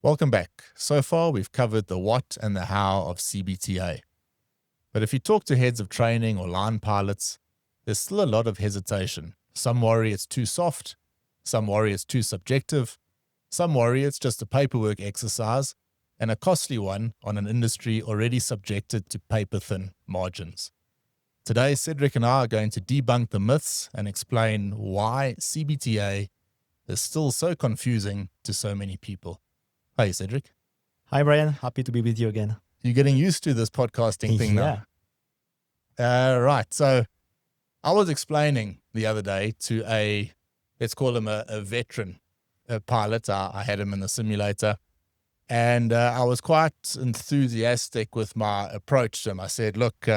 Welcome back. So far, we've covered the what and the how of CBTA. But if you talk to heads of training or line pilots, there's still a lot of hesitation. Some worry it's too soft. Some worry it's too subjective. Some worry it's just a paperwork exercise and a costly one on an industry already subjected to paper-thin margins. Today, Cédric and I are going to debunk the myths and explain why CBTA is still so confusing to so many people. Hey, Cédric. Hi, Bryan. Happy to be with you again. You're getting used to this podcasting thing now. Right. So I was explaining the other day to let's call him a veteran pilot. I had him in the simulator. And I was quite enthusiastic with my approach to him. I said, look,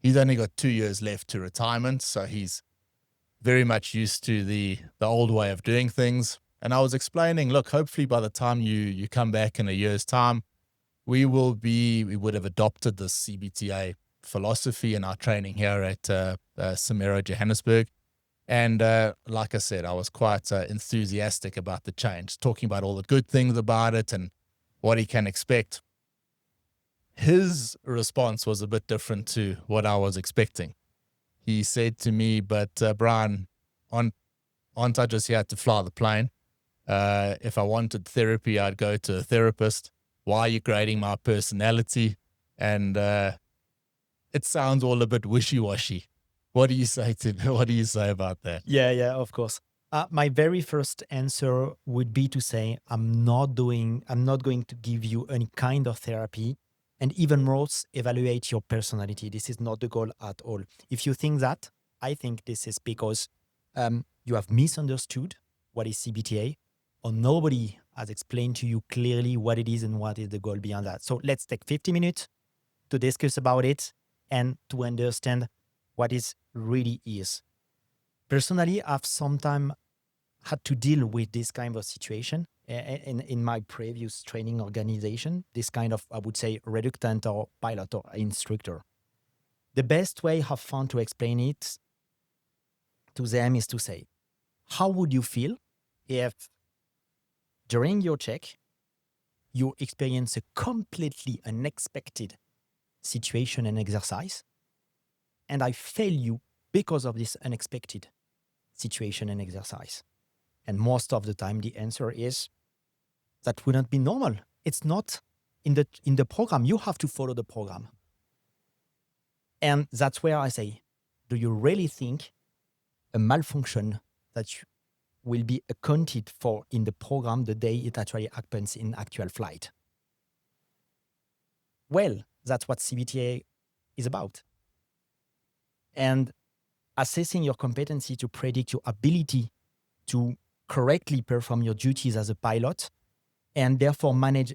he's only got 2 years left to retirement. So he's very much used to the old way of doing things. And I was explaining, look, hopefully by the time you come back in a year's time, we would have adopted this CBTA philosophy in our training here at Simaero, Johannesburg. And like I said, I was quite enthusiastic about the change, talking about all the good things about it and what he can expect. His response was a bit different to what I was expecting. He said to me, but Bryan, aren't I just here to fly the plane? If I wanted therapy, I'd go to a therapist. Why are you grading my personality? And it sounds all a bit wishy-washy. What do you say about that? Yeah, of course. My very first answer would be to say, I'm not going to give you any kind of therapy, and even worse, evaluate your personality. This is not the goal at all. If you think that, I think this is because you have misunderstood what is CBTA, or nobody has explained to you clearly what it is and what is the goal beyond that. So let's take 50 minutes to discuss about it and to understand what it really is. Personally, I've sometimes had to deal with this kind of situation in my previous training organization, this kind of, I would say, reluctant or pilot or instructor. The best way I've found to explain it to them is to say, how would you feel if during your check, you experience a completely unexpected situation and exercise, and I fail you because of this unexpected situation and exercise? And most of the time, the answer is that wouldn't be normal. It's not in the program. You have to follow the program. And that's where I say, do you really think a malfunction that will be accounted for in the program the day it actually happens in actual flight? Well, that's what CBTA is about. And assessing your competency to predict your ability to correctly perform your duties as a pilot and therefore manage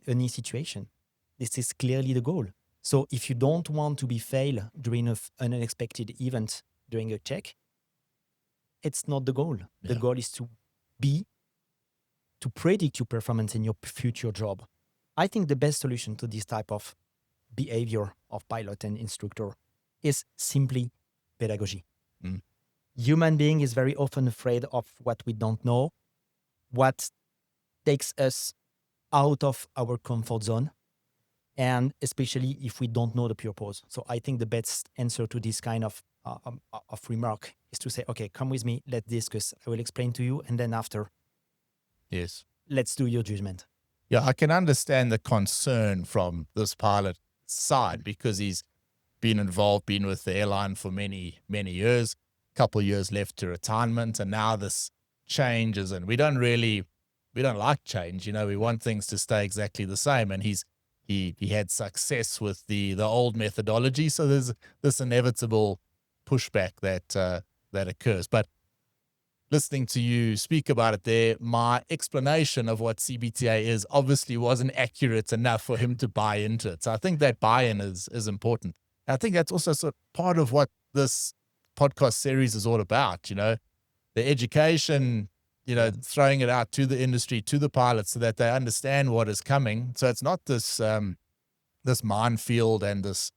any situation. This is clearly the goal. So if you don't want to be failed during an unexpected event during a check, it's not the goal. The goal is to predict your performance in your future job. I think the best solution to this type of behavior of pilot and instructor is simply pedagogy. Human being is very often afraid of what we don't know, what takes us out of our comfort zone, and especially if we don't know the purpose. So I think the best answer to this kind of remark is to say, okay, come with me, let's discuss. I will explain to you, and then after, let's do your judgment. Yeah, I can understand the concern from this pilot side because he's been with the airline for many, many years, couple of years left to retirement, and now this changes, and we don't like change. We want things to stay exactly the same, and he had success with the old methodology, so there's this inevitable pushback that occurs. But listening to you speak about it there, my explanation of what CBTA is obviously wasn't accurate enough for him to buy into it. So I think that buy-in is important. I think that's also sort of part of what this podcast series is all about, the education, throwing it out to the industry, to the pilots so that they understand what is coming. So it's not this minefield and this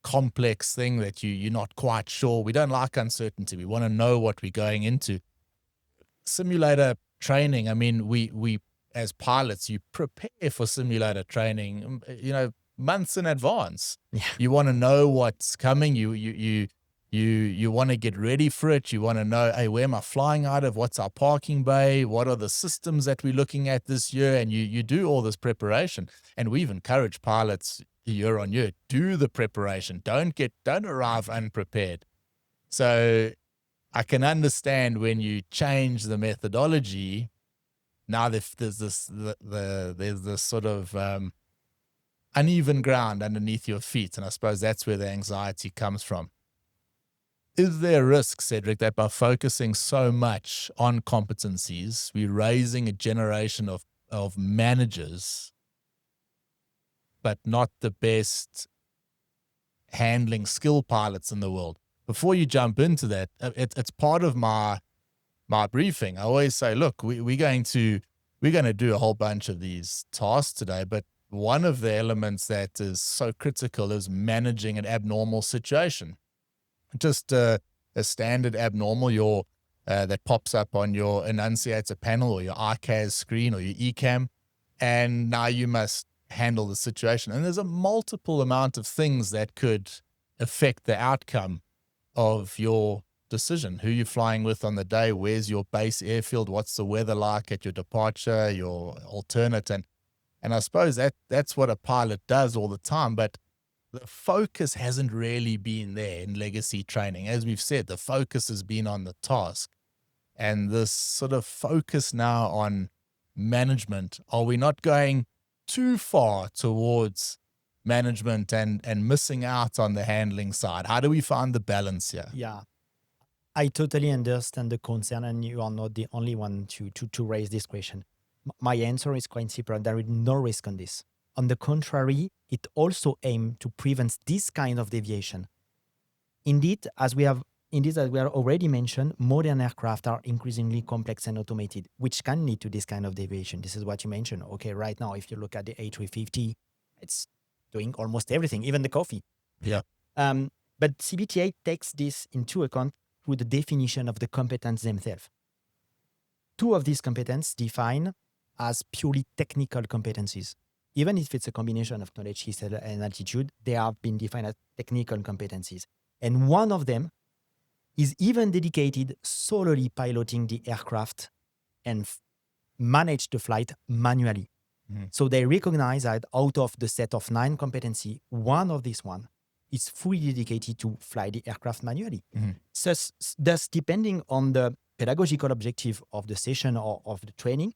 complex thing that you're not quite sure. We don't like uncertainty. We want to know what we're going into. Simulator training, I mean, we as pilots, you prepare for simulator training, months in advance. Yeah. You want to know what's coming. You want to get ready for it. You want to know, hey, where am I flying out of? What's our parking bay? What are the systems that we're looking at this year? And you do all this preparation. And we've encouraged pilots year on year, do the preparation. Don't arrive unprepared. So I can understand when you change the methodology. Now there's this sort of uneven ground underneath your feet, and I suppose that's where the anxiety comes from. Is there a risk, Cédric, that by focusing so much on competencies, we're raising a generation of managers, but not the best handling skill pilots in the world? Before you jump into that, it's part of my briefing. I always say, look, we're going to do a whole bunch of these tasks today, but one of the elements that is so critical is managing an abnormal situation. Just a standard abnormal, that pops up on your enunciator panel or your ICAS screen or your ECAM, and now you must handle the situation. And there's a multiple amount of things that could affect the outcome of your decision. Who you're flying with on the day, where's your base airfield, what's the weather like at your departure, your alternate, and I suppose that's what a pilot does all the time. But the focus hasn't really been there in legacy training. As we've said, the focus has been on the task, and this sort of focus now on management. Are we not going too far towards management and missing out on the handling side? How do we find the balance here? Yeah, I totally understand the concern, and you are not the only one to raise this question. My answer is quite simple. There is no risk on this. On the contrary, it also aims to prevent this kind of deviation. Indeed, as we have already mentioned, modern aircraft are increasingly complex and automated, which can lead to this kind of deviation. This is what you mentioned. Okay, right now, if you look at the A350, it's doing almost everything, even the coffee. Yeah. But CBTA takes this into account through the definition of the competence themselves. Two of these competences defined as purely technical competencies. Even if it's a combination of knowledge, skill, and attitude, they have been defined as technical competencies. And one of them is even dedicated solely piloting the aircraft and manage the flight manually. So they recognize that out of the set of 9 competencies, one of these is fully dedicated to fly the aircraft manually. Thus, depending on the pedagogical objective of the session or of the training,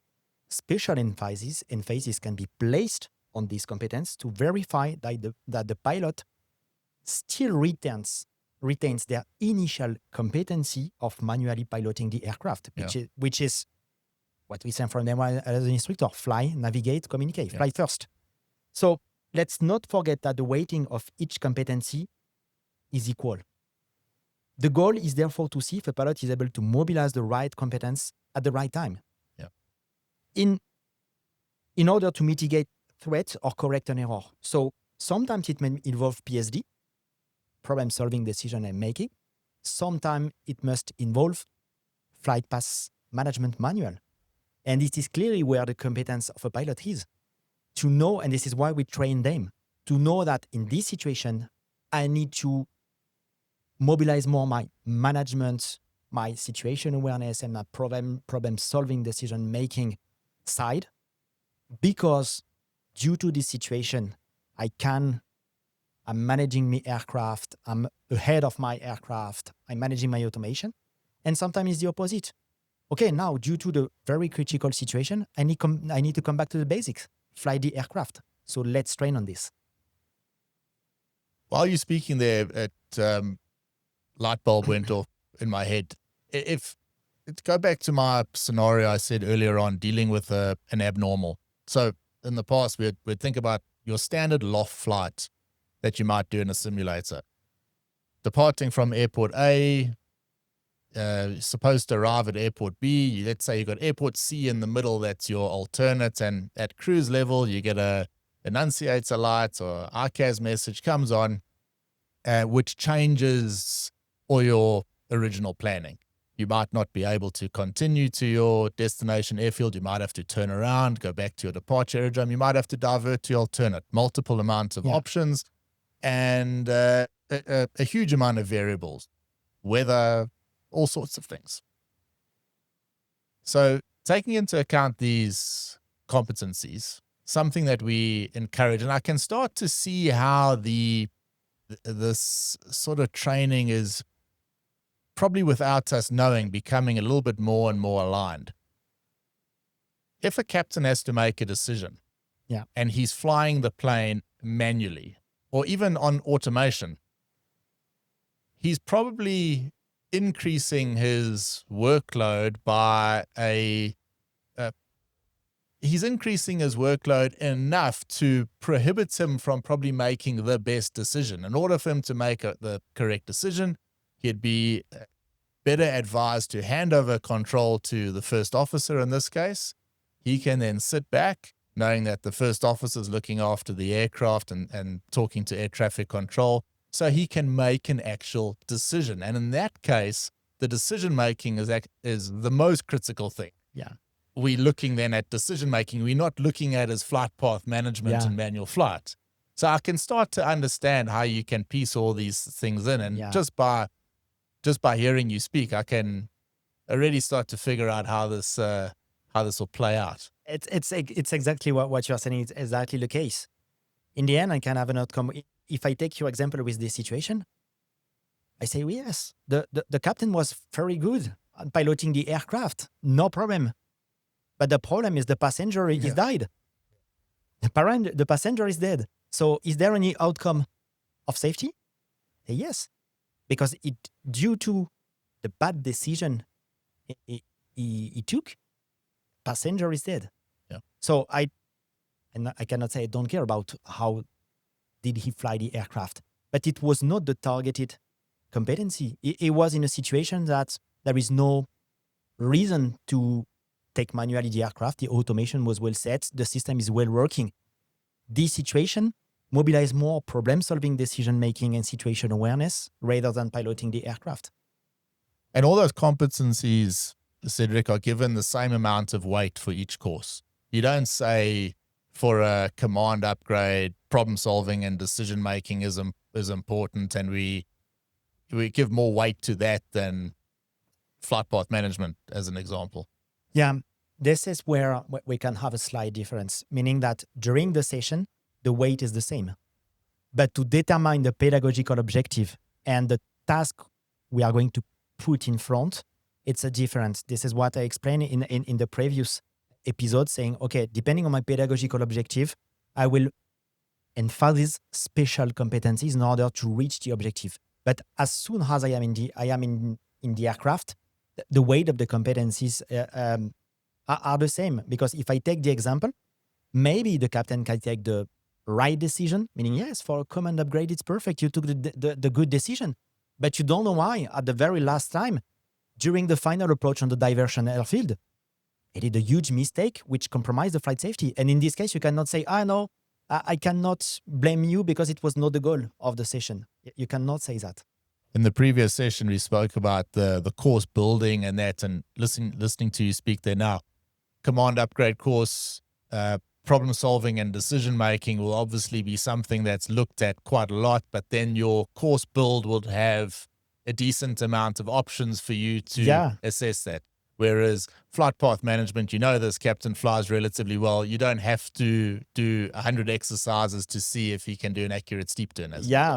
special emphasis can be placed on this competence to verify that the pilot still retains their initial competency of manually piloting the aircraft, which is what we say from them as an instructor: fly, navigate, communicate, fly first. So let's not forget that the weighting of each competency is equal. The goal is therefore to see if a pilot is able to mobilize the right competence at the right time. In order to mitigate threats or correct an error. So sometimes it may involve PSD, problem solving, decision and making. Sometimes it must involve flight path management manual. And it is clearly where the competence of a pilot is. To know, and this is why we train them, to know that in this situation, I need to mobilize more my management, my situation awareness, and my problem solving, decision making side, because due to this situation, I'm managing my aircraft, I'm ahead of my aircraft, I'm managing my automation. And sometimes it's the opposite. Okay, now due to the very critical situation, I need to come back to the basics, fly the aircraft. So let's train on this. While you're speaking there, light bulb went off in my head. If go back to my scenario I said earlier on, dealing with an abnormal. So in the past, we'd think about your standard loft flight that you might do in a simulator. Departing from airport A, supposed to arrive at airport B. Let's say you got airport C in the middle, that's your alternate, and at cruise level, you get a enunciator light or ICAS message comes on, which changes all your original planning. You might not be able to continue to your destination airfield. You might have to turn around, go back to your departure aerodrome. You might have to divert to your alternate, multiple amounts of options, and a huge amount of variables, weather, all sorts of things. So taking into account these competencies, something that we encourage, and I can start to see how this sort of training is probably without us knowing, becoming a little bit more and more aligned. If a captain has to make a decision and he's flying the plane manually or even on automation, he's probably increasing his workload by he's increasing his workload enough to prohibit him from probably making the best decision. In order for him to make the correct decision, he'd be better advised to hand over control to the first officer in this case. He can then sit back, knowing that the first officer is looking after the aircraft and talking to air traffic control, so he can make an actual decision. And in that case, the decision-making is the most critical thing. Yeah. We're looking then at decision-making. We're not looking at his flight path management and manual flight. So I can start to understand how you can piece all these things in. And just by hearing you speak, I can already start to figure out how this will play out. It's exactly what you're saying. It's exactly the case. In the end, I can have an outcome. If I take your example with this situation, I say, well, yes, the captain was very good at piloting the aircraft. No problem. But the problem is the passenger is died. The passenger is dead. So is there any outcome of safety? Yes. Because due to the bad decision he took, passenger is dead. Yeah. So I cannot say I don't care about how did he fly the aircraft, but it was not the targeted competency. It was in a situation that there is no reason to take manually the aircraft. The automation was well set. The system is well working. This situation mobilize more problem-solving decision-making and situation awareness rather than piloting the aircraft. And all those competencies, Cédric, are given the same amount of weight for each course. You don't say for a command upgrade, problem-solving and decision-making is important, and we give more weight to that than flight path management, as an example. Yeah, this is where we can have a slight difference, meaning that during the session, the weight is the same. But to determine the pedagogical objective and the task we are going to put in front, it's a difference. This is what I explained in the previous episode, saying, okay, depending on my pedagogical objective, I will emphasize special competencies in order to reach the objective. But as soon as I am in the aircraft, the weight of the competencies are the same. Because if I take the example, maybe the captain can take the right decision, meaning, yes, for a command upgrade, it's perfect. You took the good decision. But you don't know why. At the very last time, during the final approach on the diversion airfield, it did a huge mistake which compromised the flight safety. And in this case, you cannot say, no, I cannot blame you because it was not the goal of the session. You cannot say that. In the previous session, we spoke about the course building and that, and listening to you speak there now. Command upgrade course, problem solving and decision making will obviously be something that's looked at quite a lot, but then your course build will have a decent amount of options for you to assess that. Whereas flight path management, this captain flies relatively well. You don't have to do 100 exercises to see if he can do an accurate steep turn.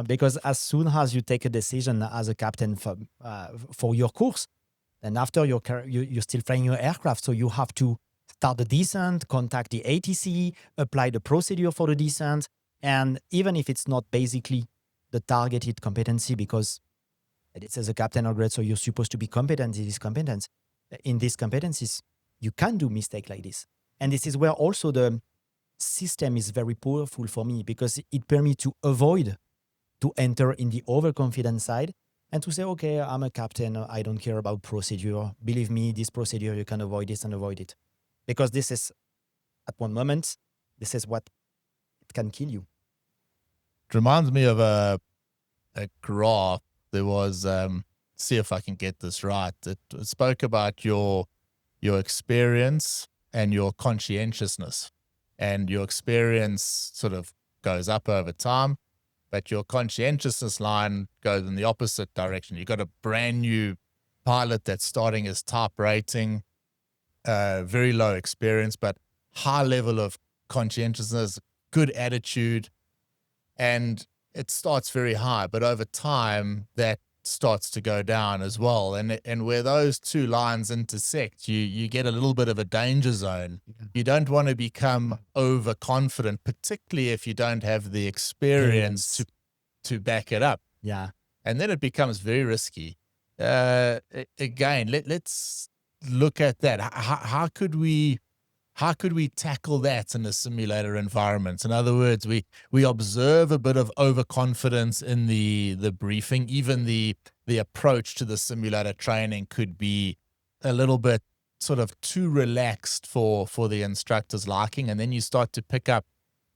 Because as soon as you take a decision as a captain for your course, then after you're still flying your aircraft, so you have to start the descent, contact the ATC, apply the procedure for the descent, and even if it's not basically the targeted competency, because it says a captain upgrade, so you're supposed to be competent in these competencies, you can do mistake like this. And this is where also the system is very powerful for me, because it permits to avoid to enter in the overconfidence side and to say, okay, I'm a captain, I don't care about procedure. Believe me, this procedure, you can avoid this and avoid it. Because this is, at one moment, this is what it can kill you. It reminds me of a graph. There was see if I can get this right. It spoke about your experience and your conscientiousness, and your experience sort of goes up over time, but your conscientiousness line goes in the opposite direction. You've got a brand new pilot that's starting his type rating, very low experience, but high level of conscientiousness, good attitude, and it starts very high, but over time that starts to go down as well. And where those two lines intersect, you get a little bit of a danger zone. You don't want to become overconfident, particularly if you don't have the experience to back it up. Yeah. And then it becomes very risky. Again, let's look at that. How could we tackle that in a simulator environment? In other words, we observe a bit of overconfidence in the briefing. Even the approach to the simulator training could be a little bit sort of too relaxed for the instructor's liking. And then you start to pick up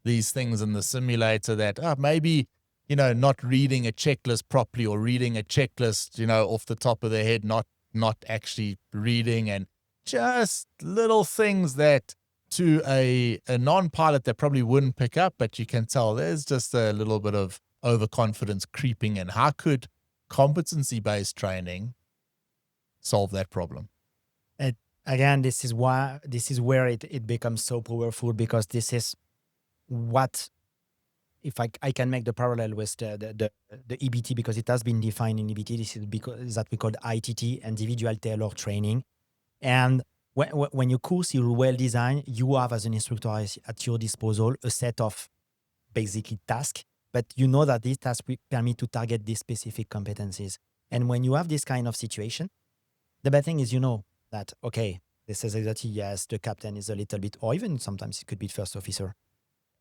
these things in the simulator that maybe, not reading a checklist properly, or reading a checklist, off the top of their head, not actually reading, and just little things that to a non-pilot that probably wouldn't pick up, but you can tell there's just a little bit of overconfidence creeping in. How could competency-based training solve that problem? Again, this is where it becomes so powerful, because this is what, if I can make the parallel with the EBT, because it has been defined in EBT, this is because that we call ITT, individual tailor training. And when your course is well designed, you have as an instructor at your disposal a set of basically tasks, but you know that these tasks permit to target these specific competencies. And when you have this kind of situation, the bad thing is that, okay, this is exactly, yes, the captain is a little bit, or even sometimes it could be first officer,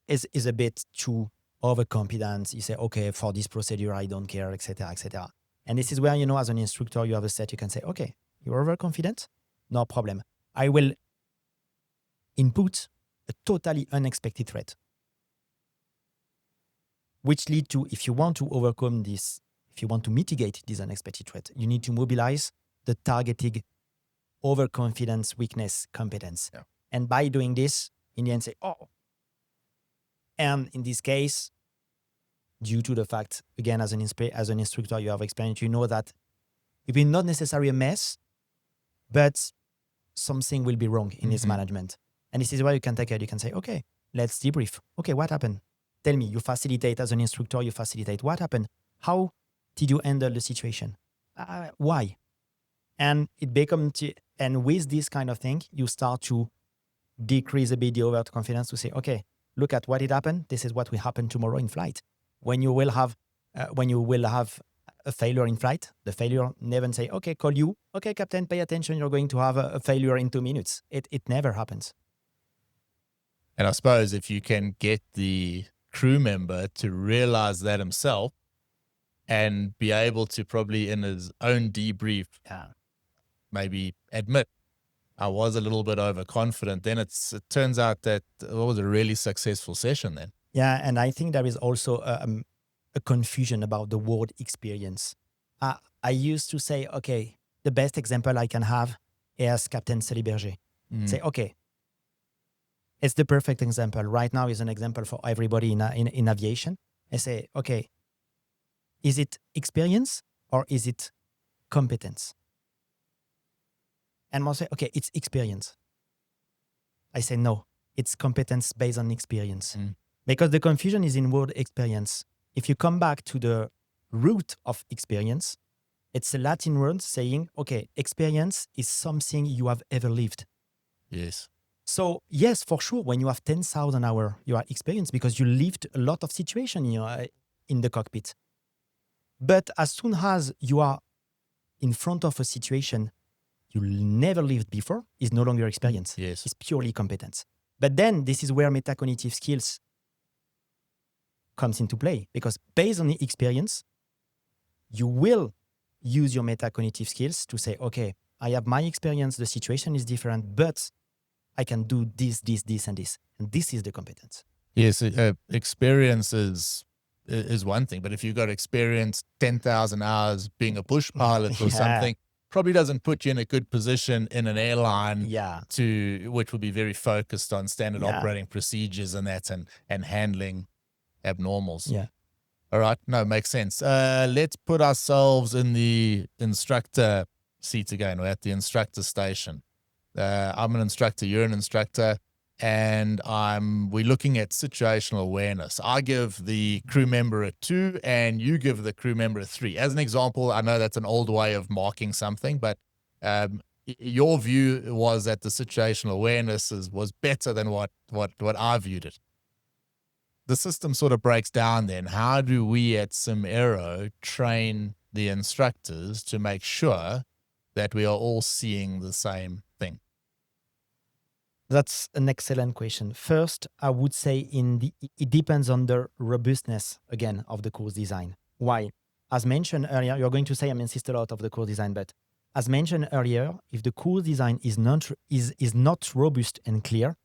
is a bit too overconfident. You say, okay, for this procedure, I don't care, etc., etc. And this is where, as an instructor, you have a set, you can say, okay, you're overconfident, no problem. I will input a totally unexpected threat, which lead to, if you want to overcome this, if you want to mitigate this unexpected threat, you need to mobilize the targeting overconfidence, weakness, competence. Yeah. And by doing this, in the end, say, and in this case, due to the fact, again, as an instructor, you have experience, you know that it will not necessarily a mess, but something will be wrong in this management. And this is where you can take it. You can say, okay, let's debrief. Okay, what happened? Tell me, you facilitate as an instructor, you facilitate. What happened? How did you handle the situation? Why? And it becomes, and with this kind of thing, you start to decrease a bit the overconfidence to say, okay, look at what it happened. This is what will happen tomorrow in flight. When you will have a failure in flight, the failure never say, okay, call you. Okay, captain, pay attention. You're going to have a failure in 2 minutes. It never happens. And I suppose if you can get the crew member to realize that himself and be able to probably in his own debrief, maybe admit, I was a little bit overconfident, then it turns out that it was a really successful session then. Yeah, and I think there is also a confusion about the word experience. I used to say, okay, the best example I can have is Captain Cédric. Say, okay, it's the perfect example. Right now is an example for everybody in aviation. I say, okay, is it experience or is it competence? And most say, okay, it's experience. I say, no, it's competence based on experience. Because the confusion is in word experience. If you come back to the root of experience, it's a Latin word saying, okay, experience is something you have ever lived. Yes. So yes, for sure, when you have 10,000 hours, you are experienced because you lived a lot of situation in the cockpit. But as soon as you are in front of a situation you never lived before, is no longer experience. Yes. It's purely competence. But then this is where metacognitive skills comes into play, because based on the experience, you will use your metacognitive skills to say, okay, I have my experience, the situation is different, but I can do this, this, this, and this. And this is the competence. Yes, experience is is one thing. But if you've got experience 10,000 hours being a bush pilot or something, probably doesn't put you in a good position in an airline which will be very focused on standard operating procedures and that and handling abnormals. Yeah. All right. No, makes sense. Let's put ourselves in the instructor seat again. We're at the instructor station. I'm an instructor, you're an instructor, and we're looking at situational awareness. I give the crew member a 2 and you give the crew member a 3. As an example, I know that's an old way of marking something, but your view was that the situational awareness was better than what I viewed it. The system sort of breaks down then. How do we at Simaero train the instructors to make sure that we are all seeing the same thing? That's an excellent question. First, I would say it depends on the robustness, again, of the course design. Why? As mentioned earlier, you're going to say I'm insist a lot of the course design, but as mentioned earlier, if the course design is not robust and clear,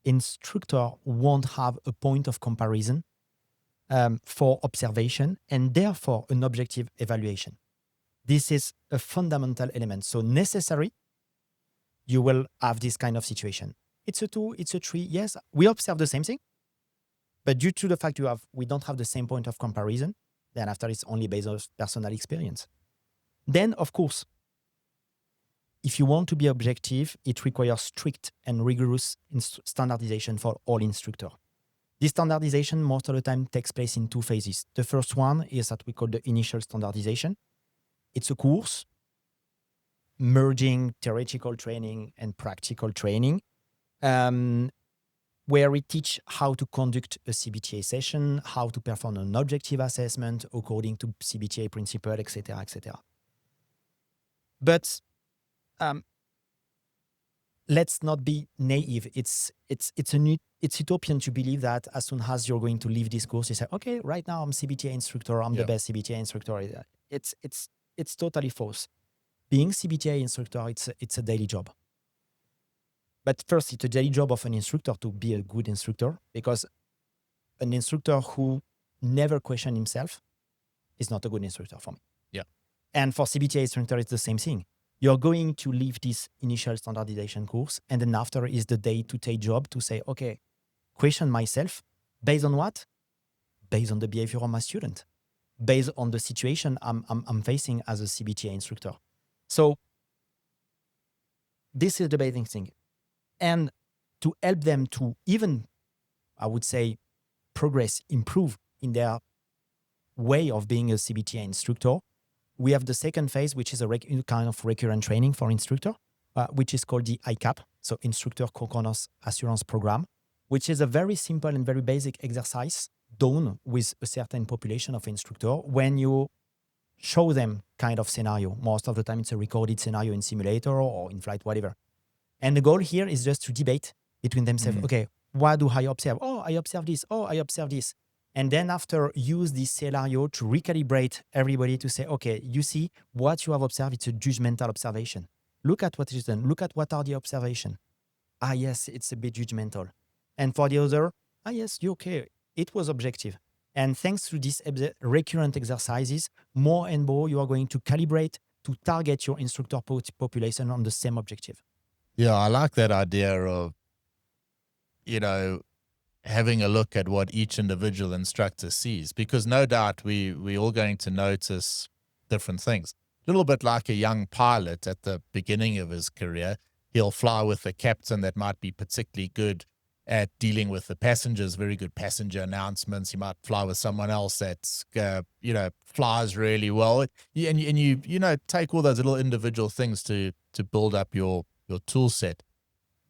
instructor won't have a point of comparison for observation and therefore an objective evaluation. This is a fundamental element. So necessary, you will have this kind of situation. It's a 2, it's a 3. Yes, we observe the same thing, but due to the fact we don't have the same point of comparison, then after it's only based on personal experience. Then, of course, if you want to be objective, it requires strict and rigorous standardization for all instructors. This standardization most of the time takes place in 2 phases. The first one is that we call the initial standardization. It's a course merging theoretical training and practical training, where we teach how to conduct a CBTA session, how to perform an objective assessment according to CBTA principle, etc., etc. But let's not be naive. It's utopian to believe that as soon as you're going to leave this course, you say, okay, right now I'm CBTA instructor, I'm the best CBTA instructor. It's totally false. Being CBTA instructor, it's a daily job. But first, it's a daily job of an instructor to be a good instructor, because an instructor who never questions himself is not a good instructor for me. Yeah. And for CBTA instructor, it's the same thing. You're going to leave this initial standardization course, and then after is the day-to-day job to say, okay, question myself based on what? Based on the behavior of my student, based on the situation I'm facing as a CBTA instructor. So this is the basic thing. And to help them to even, I would say, progress, improve in their way of being a CBTA instructor, we have the second phase, which is a kind of recurrent training for instructor, which is called the ICAP, so Instructor Concordance Assurance Program, which is a very simple and very basic exercise done with a certain population of instructor when you show them kind of scenario. Most of the time, it's a recorded scenario in simulator or in flight, whatever. And the goal here is just to debate between themselves. Okay, what do I observe? Oh, I observe this. Oh, I observe this. And then after, use this scenario to recalibrate everybody to say, okay, you see what you have observed, it's a judgmental observation. Look at what is done. Look at what are the observation. Ah, yes, it's a bit judgmental. And for the other, ah, yes, you're okay. It was objective. And thanks to these recurrent exercises, more and more you are going to calibrate to target your instructor population on the same objective. Yeah, I like that idea of, having a look at what each individual instructor sees, because no doubt we're all going to notice different things. A little bit like a young pilot at the beginning of his career. He'll fly with a captain that might be particularly good at dealing with the passengers, very good passenger announcements. You might fly with someone else that's, flies really well. And you take all those little individual things to build up your tool set.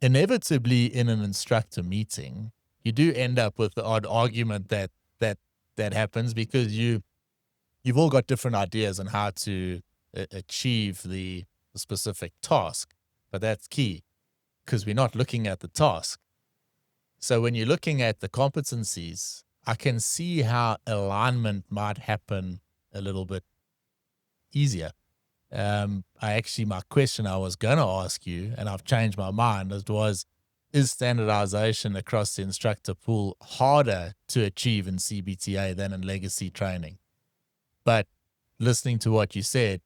Inevitably, in an instructor meeting, you do end up with the odd argument that happens, because you've all got different ideas on how to achieve the specific task. But that's key, because we're not looking at the task. So when you're looking at the competencies, I can see how alignment might happen a little bit easier. My question I was going to ask you, and I've changed my mind, was is standardization across the instructor pool harder to achieve in CBTA than in legacy training? But listening to what you said,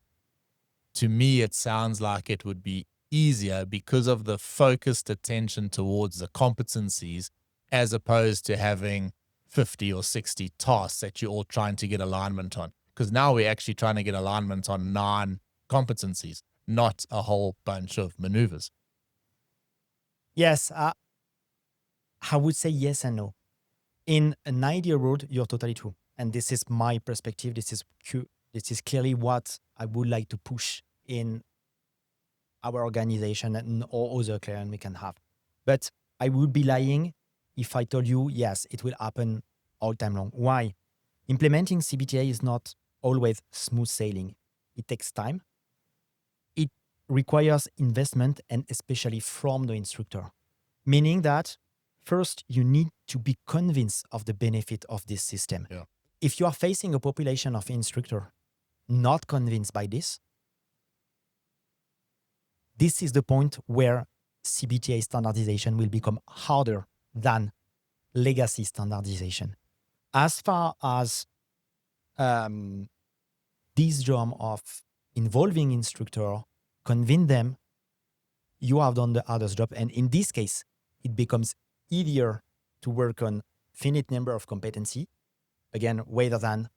to me, it sounds like it would be easier because of the focused attention towards the competencies, as opposed to having 50 or 60 tasks that you're all trying to get alignment on. Because now we're actually trying to get alignment on 9 competencies, not a whole bunch of maneuvers. Yes, I would say yes and no. In an ideal world, you're totally true. And this is my perspective. This is clearly what I would like to push in our organization and all other clients we can have. But I would be lying if I told you, yes, it will happen all time long. Why? Implementing CBTA is not always smooth sailing. It takes time. It requires investment, and especially from the instructor. Meaning that first, you need to be convinced of the benefit of this system. Yeah. If you are facing a population of instructors not convinced by this is the point where CBTA standardization will become harder than legacy standardization. As far as this job of involving instructor, convince them, you have done the hardest job. And in this case, it becomes easier to work on finite number of competency, again, rather than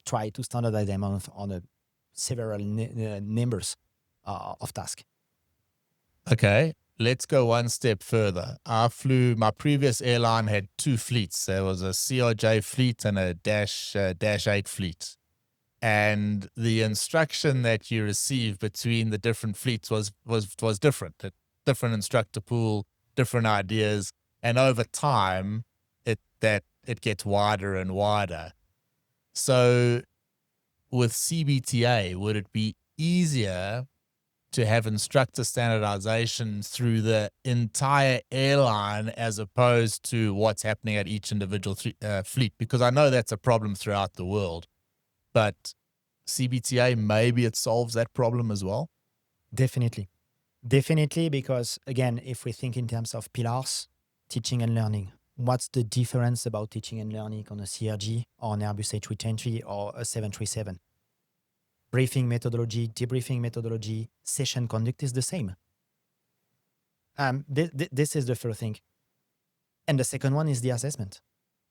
try to standardize them on a several numbers of tasks. Okay, let's go one step further. My previous airline had 2 fleets. There was a CRJ fleet and a Dash 8 fleet. And the instruction that you received between the different fleets was different. A different instructor pool, different ideas. And over time, it gets wider and wider. So with CBTA, would it be easier to have instructor standardization through the entire airline as opposed to what's happening at each individual fleet? Because I know that's a problem throughout the world, but CBTA, maybe it solves that problem as well? Definitely, because again, if we think in terms of pillars, teaching and learning, what's the difference about teaching and learning on a CRG or an Airbus A320 or a 737? Briefing methodology, debriefing methodology, session conduct is the same. This is the first thing. And the second one is the assessment.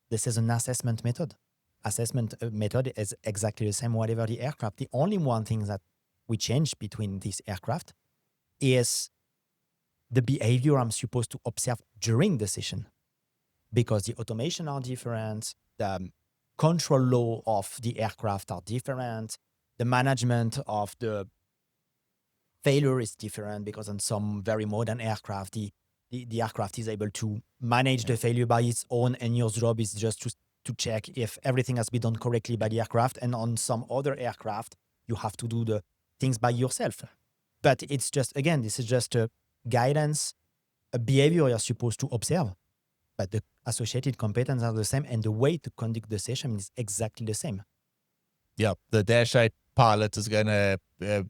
This is an assessment method. Assessment method is exactly the same whatever the aircraft. The only one thing that we change between these aircraft is the behavior I'm supposed to observe during the session, because the automation are different, the control law of the aircraft are different, the management of the failure is different, because on some very modern aircraft, the aircraft is able to manage the failure by its own, and your job is just to check if everything has been done correctly by the aircraft. And on some other aircraft, you have to do the things by yourself. But it's just, again, this is just a guidance, a behavior you're supposed to observe. But the associated competencies are the same, and the way to conduct the session is exactly the same. Yeah, the Dash 8 pilot is going to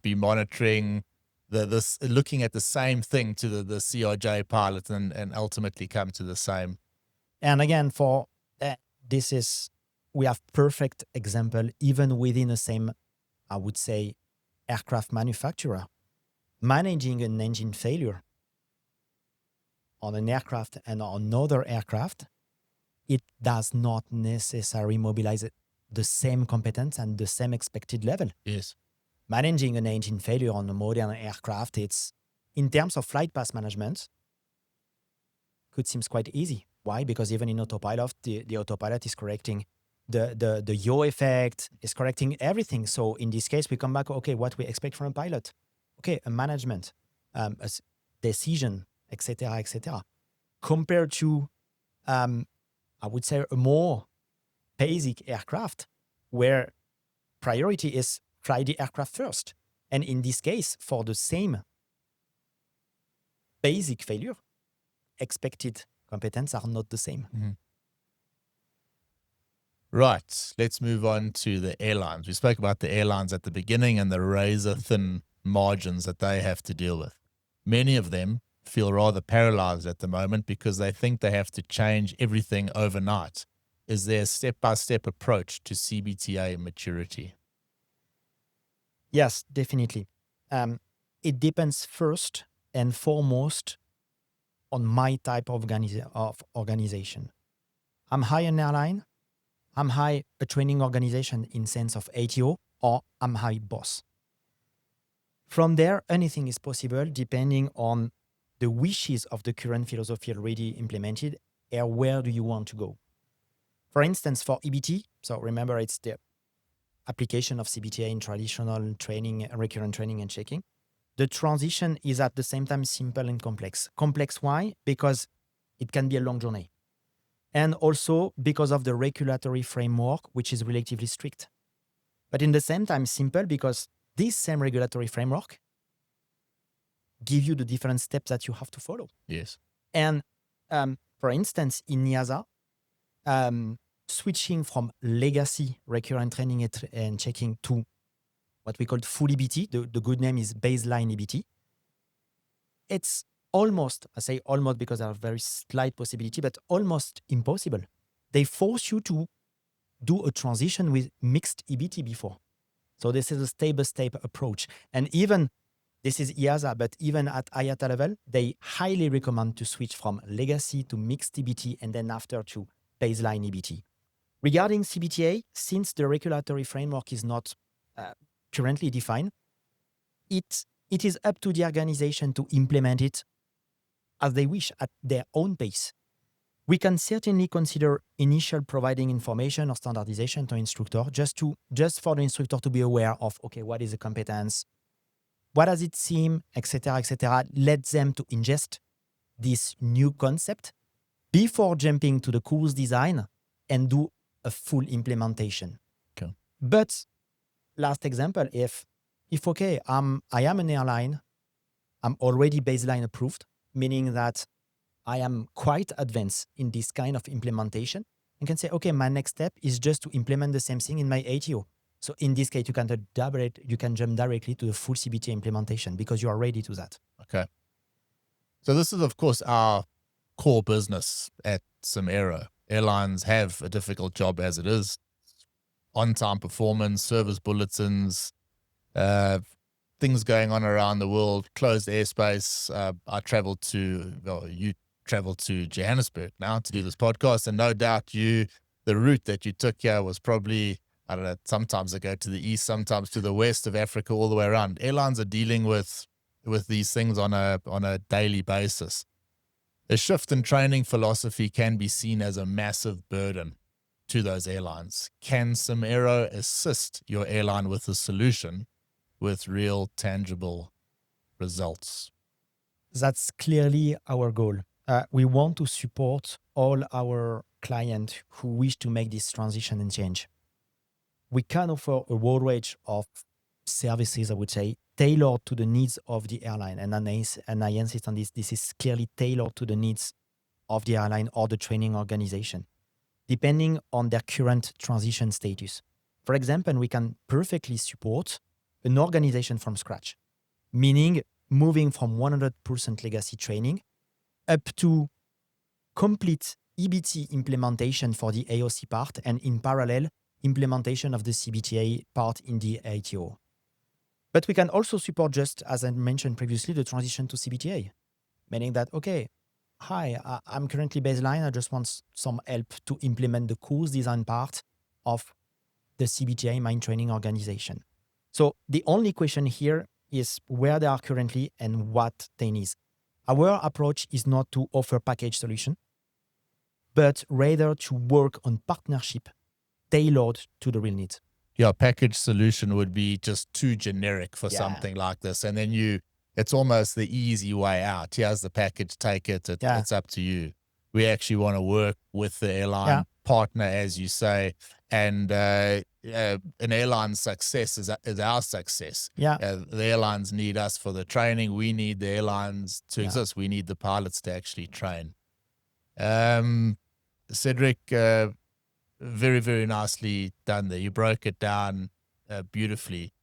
be monitoring looking at the same thing to the CRJ pilot and ultimately come to the same. And again, for we have perfect example even within the same, I would say, aircraft manufacturer. Managing an engine failure on an aircraft and on another aircraft, it does not necessarily mobilize the same competence and the same expected level. Yes. Managing an engine failure on a modern aircraft, it's, in terms of flight path management, could seem quite easy. Why? Because even in autopilot, the autopilot is correcting the yaw effect, is correcting everything. So in this case, we come back, okay, what we expect from a pilot? Okay, a management, a decision, etc. Compared to, I would say, a more basic aircraft where priority is fly the aircraft first. And in this case, for the same basic failure, expected competence are not the same. Mm-hmm. Right. Let's move on to the airlines. We spoke about the airlines at the beginning and the razor thin margins that they have to deal with. Many of them feel rather paralyzed at the moment because they think they have to change everything overnight. Is there a step-by-step approach to CBTA maturity? Yes, definitely. It depends first and foremost on my type of organization. I'm high an airline, I'm high a training organization in sense of ATO, or I'm high boss. From there, anything is possible depending on the wishes of the current philosophy already implemented and where do you want to go. For instance, for EBT, so remember it's the application of CBTA in traditional training, recurrent training and checking. The transition is at the same time simple and complex. Complex, why? Because it can be a long journey. And also because of the regulatory framework, which is relatively strict. But in the same time, simple because this same regulatory framework give you the different steps that you have to follow. Yes. And for instance, in IASA, switching from legacy recurrent training and checking to what we call full EBT, the good name is baseline EBT. It's almost, I say almost because there are very slight possibility, but almost impossible. They force you to do a transition with mixed EBT before. So this is a step-by-step approach. And even, this is IASA, but even at IATA level, they highly recommend to switch from legacy to mixed EBT and then after to baseline EBT. Regarding CBTA, since the regulatory framework is not currently defined, it is up to the organization to implement it as they wish at their own pace. We can certainly consider initial providing information or standardization to instructor just for the instructor to be aware of, okay, what is a competence? What does it seem, etc., etc. Let them to ingest this new concept before jumping to the course design and do a full implementation. Okay. But last example, if okay, I am an airline, I'm already baseline approved, meaning that I am quite advanced in this kind of implementation, and can say, okay, my next step is just to implement the same thing in my ATO. So in this case, you can jump directly to the full CBTA implementation because you are ready to that. Okay. So this is, of course, our core business at Simaero. Airlines have a difficult job as it is. On-time performance, service bulletins, things going on around the world, closed airspace. You traveled to Johannesburg now to do this podcast, and no doubt the route that you took here was probably, I don't know, sometimes I go to the east, sometimes to the west of Africa, all the way around. Airlines are dealing with these things on a daily basis. A shift in training philosophy can be seen as a massive burden to those airlines. Can Simaero assist your airline with a solution with real tangible results? That's clearly our goal. We want to support all our clients who wish to make this transition and change. We can offer a wide range of services, I would say, tailored to the needs of the airline. And I insist on this. This is clearly tailored to the needs of the airline or the training organization, depending on their current transition status. For example, we can perfectly support an organization from scratch, meaning moving from 100% legacy training up to complete EBT implementation for the AOC part and in parallel, implementation of the CBTA part in the ATO. But we can also support, just as I mentioned previously, the transition to CBTA, meaning that, okay, hi, I'm currently baseline. I just want some help to implement the course design part of the CBTA main training organization. So the only question here is where they are currently and what they need. Our approach is not to offer package solution, but rather to work on partnership tailored to the real needs. Yeah, package solution would be just too generic for something like this. And then it's almost the easy way out. Here's the package, take it. It's up to you. We actually want to work with the airline partner, as you say, and an airline's success is our success. The airlines need us for the training. We need the airlines to exist. We need the pilots to actually train. Cédric, very, very nicely done there. You broke it down beautifully.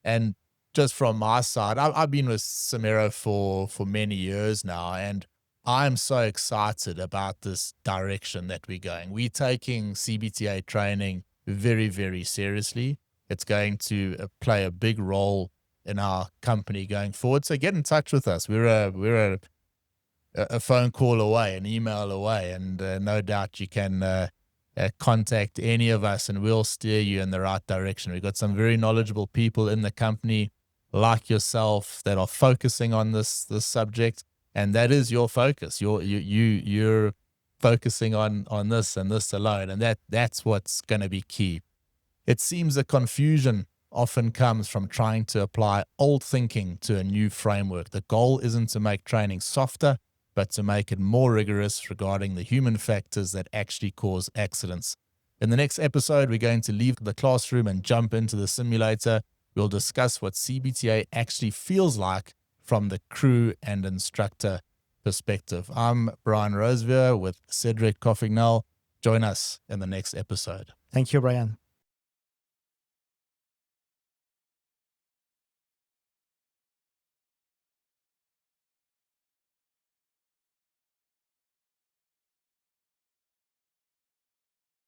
And just from my side, I've been with Simaero for many years now, and I'm so excited about this direction that we're going. We're taking CBTA training very, very seriously. It's going to play a big role in our company going forward. So get in touch with us. We're a phone call away, an email away, and no doubt you can contact any of us and we'll steer you in the right direction. We've got some very knowledgeable people in the company like yourself that are focusing on this subject, and that is your focus. You're focusing on this and this alone, and that's what's going to be key. It seems the confusion often comes from trying to apply old thinking to a new framework. The goal isn't to make training softer, but to make it more rigorous regarding the human factors that actually cause accidents. In the next episode, we're going to leave the classroom and jump into the simulator. We'll discuss what CBTA actually feels like from the crew and instructor perspective. I'm Bryan Rosevear with Cédric Coffignal. Join us in the next episode. Thank you, Bryan.